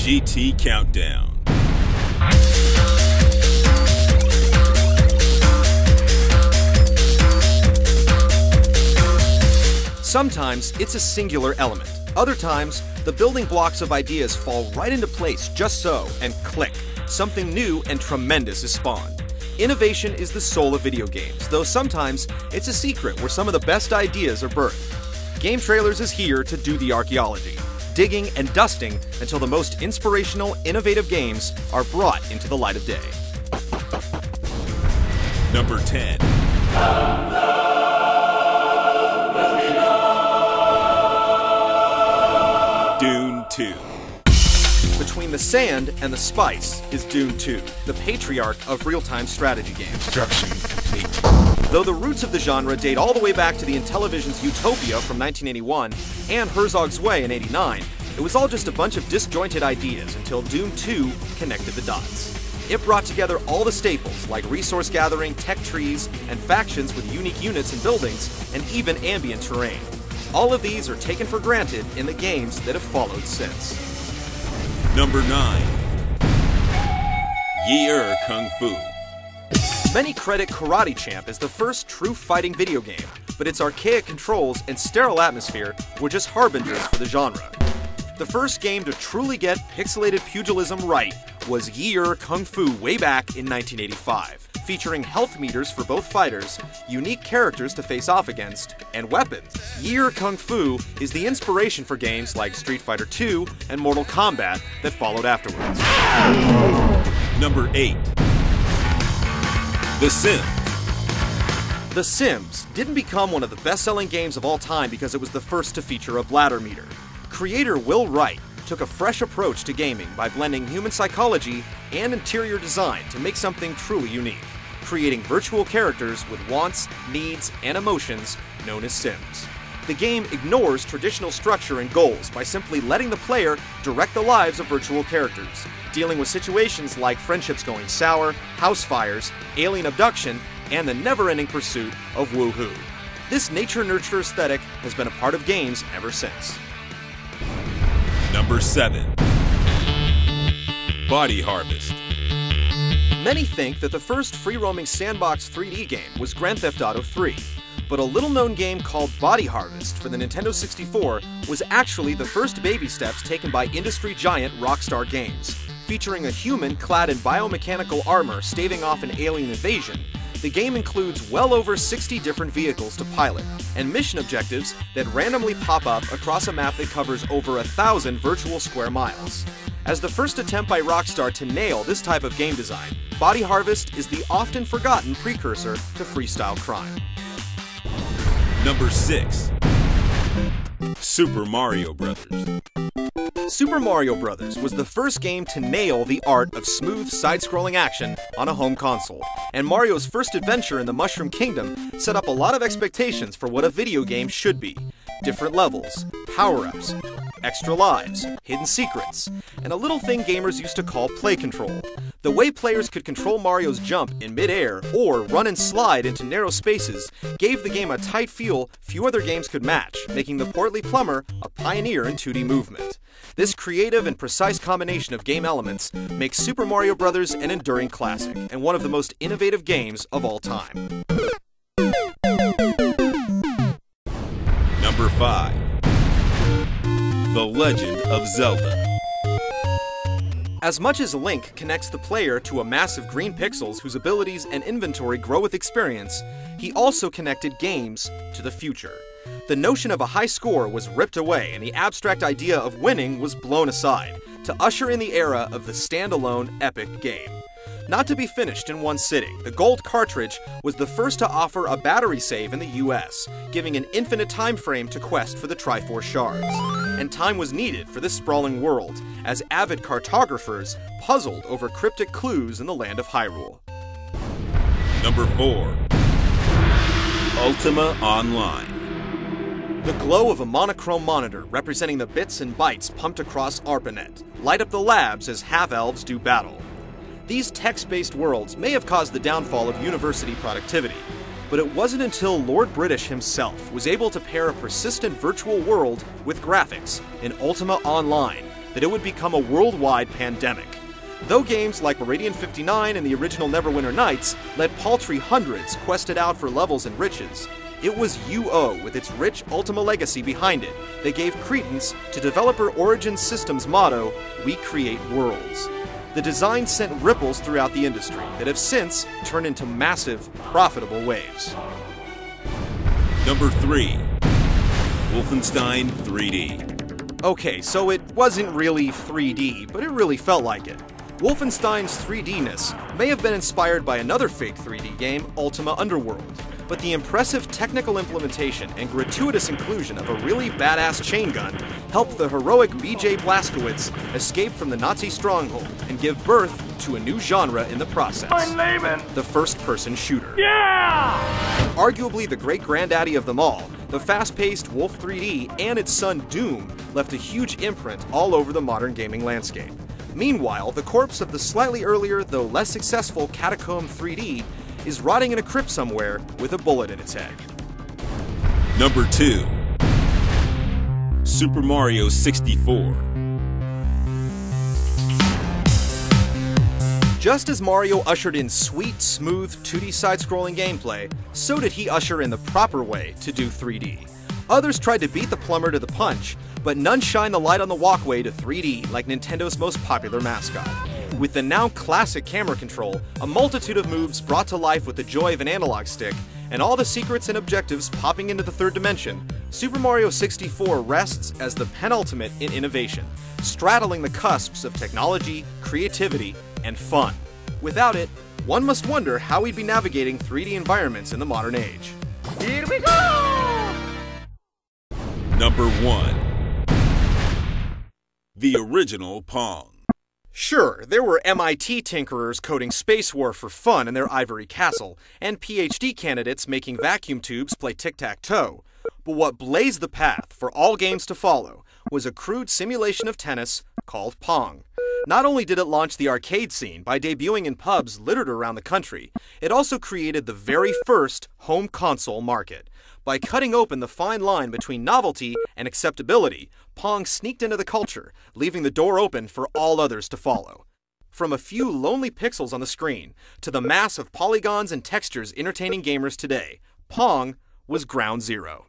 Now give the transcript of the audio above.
GT Countdown. Sometimes it's a singular element. Other times, the building blocks of ideas fall right into place just so, and click. Something new and tremendous is spawned. Innovation is the soul of video games, though sometimes it's a secret where some of the best ideas are birthed. Game Trailers is here to do the archaeology, digging and dusting until the most inspirational, innovative games are brought into the light of day. Number 10. Dune 2. Between the sand and the spice is Dune 2, the patriarch of real-time strategy games. Construction complete. Though the roots of the genre date all the way back to the Intellivision's Utopia from 1981 and Herzog's Way in '89, it was all just a bunch of disjointed ideas until Dune 2 connected the dots. It brought together all the staples like resource gathering, tech trees, and factions with unique units and buildings, and even ambient terrain. All of these are taken for granted in the games that have followed since. Number 9. Yi Kung Fu. Many credit Karate Champ as the first true fighting video game, but its archaic controls and sterile atmosphere were just harbingers for the genre. The first game to truly get pixelated pugilism right was Yi Kung Fu way back in 1985, featuring health meters for both fighters, unique characters to face off against, and weapons. Yi Kung Fu is the inspiration for games like Street Fighter II and Mortal Kombat that followed afterwards. Number 8. The Sims. The Sims didn't become one of the best-selling games of all time because it was the first to feature a bladder meter. Creator Will Wright took a fresh approach to gaming by blending human psychology and interior design to make something truly unique, creating virtual characters with wants, needs, and emotions known as Sims. The game ignores traditional structure and goals by simply letting the player direct the lives of virtual characters, dealing with situations like friendships going sour, house fires, alien abduction, and the never-ending pursuit of woohoo. This nature-nurture aesthetic has been a part of games ever since. Number 7. Body Harvest. Many think that the first free-roaming sandbox 3D game was Grand Theft Auto 3, but a little-known game called Body Harvest for the Nintendo 64 was actually the first baby steps taken by industry giant Rockstar Games. Featuring a human clad in biomechanical armor staving off an alien invasion, the game includes well over 60 different vehicles to pilot, and mission objectives that randomly pop up across a map that covers over 1,000 virtual square miles. As the first attempt by Rockstar to nail this type of game design, Body Harvest is the often forgotten precursor to freestyle crime. Number 6. Super Mario Brothers. Super Mario Bros. Was the first game to nail the art of smooth side-scrolling action on a home console, and Mario's first adventure in the Mushroom Kingdom set up a lot of expectations for what a video game should be. Different levels, power-ups, extra lives, hidden secrets, and a little thing gamers used to call play control. The way players could control Mario's jump in mid-air or run and slide into narrow spaces gave the game a tight feel few other games could match, making the portly plumber a pioneer in 2D movement. This creative and precise combination of game elements makes Super Mario Bros. An enduring classic and one of the most innovative games of all time. Number 5. The Legend of Zelda. As much as Link connects the player to a massive green pixels whose abilities and inventory grow with experience, he also connected games to the future. The notion of a high score was ripped away and the abstract idea of winning was blown aside, to usher in the era of the standalone epic game. Not to be finished in one sitting, the gold cartridge was the first to offer a battery save in the US, giving an infinite time frame to quest for the Triforce shards. And time was needed for this sprawling world, as avid cartographers puzzled over cryptic clues in the land of Hyrule. Number 4. Ultima Online. The glow of a monochrome monitor representing the bits and bytes pumped across ARPANET light up the labs as half-elves do battle. These text-based worlds may have caused the downfall of university productivity, but it wasn't until Lord British himself was able to pair a persistent virtual world with graphics in Ultima Online that it would become a worldwide pandemic. Though games like Meridian 59 and the original Neverwinter Nights let paltry hundreds quest it out for levels and riches, it was UO, with its rich Ultima legacy behind it, that gave credence to developer Origin Systems' motto, "We create worlds." The design sent ripples throughout the industry that have since turned into massive, profitable waves. Number 3. Wolfenstein 3D. Okay, so it wasn't really 3D, but it really felt like it. Wolfenstein's 3D-ness may have been inspired by another fake 3D game, Ultima Underworld, but the impressive technical implementation and gratuitous inclusion of a really badass chain gun helped the heroic BJ Blazkowicz escape from the Nazi stronghold and give birth to a new genre in the process. The first-person shooter. Yeah! Arguably the great granddaddy of them all, the fast-paced Wolf 3D and its son Doom left a huge imprint all over the modern gaming landscape. Meanwhile, the corpse of the slightly earlier, though less successful Catacomb 3D is rotting in a crypt somewhere with a bullet in its head. Number 2. Super Mario 64. Just as Mario ushered in sweet, smooth 2D side-scrolling gameplay, so did he usher in the proper way to do 3D. Others tried to beat the plumber to the punch, but none shine the light on the walkway to 3D like Nintendo's most popular mascot. With the now classic camera control, a multitude of moves brought to life with the joy of an analog stick, and all the secrets and objectives popping into the third dimension, Super Mario 64 rests as the penultimate in innovation, straddling the cusps of technology, creativity, and fun. Without it, one must wonder how we'd be navigating 3D environments in the modern age. Here we go! Number 1. The original Pong. Sure, there were MIT tinkerers coding Space War for fun in their ivory castle, and PhD candidates making vacuum tubes play tic-tac-toe. But what blazed the path for all games to follow was a crude simulation of tennis called Pong. Not only did it launch the arcade scene by debuting in pubs littered around the country, it also created the very first home console market. By cutting open the fine line between novelty and acceptability, Pong sneaked into the culture, leaving the door open for all others to follow. From a few lonely pixels on the screen, to the mass of polygons and textures entertaining gamers today, Pong was ground zero.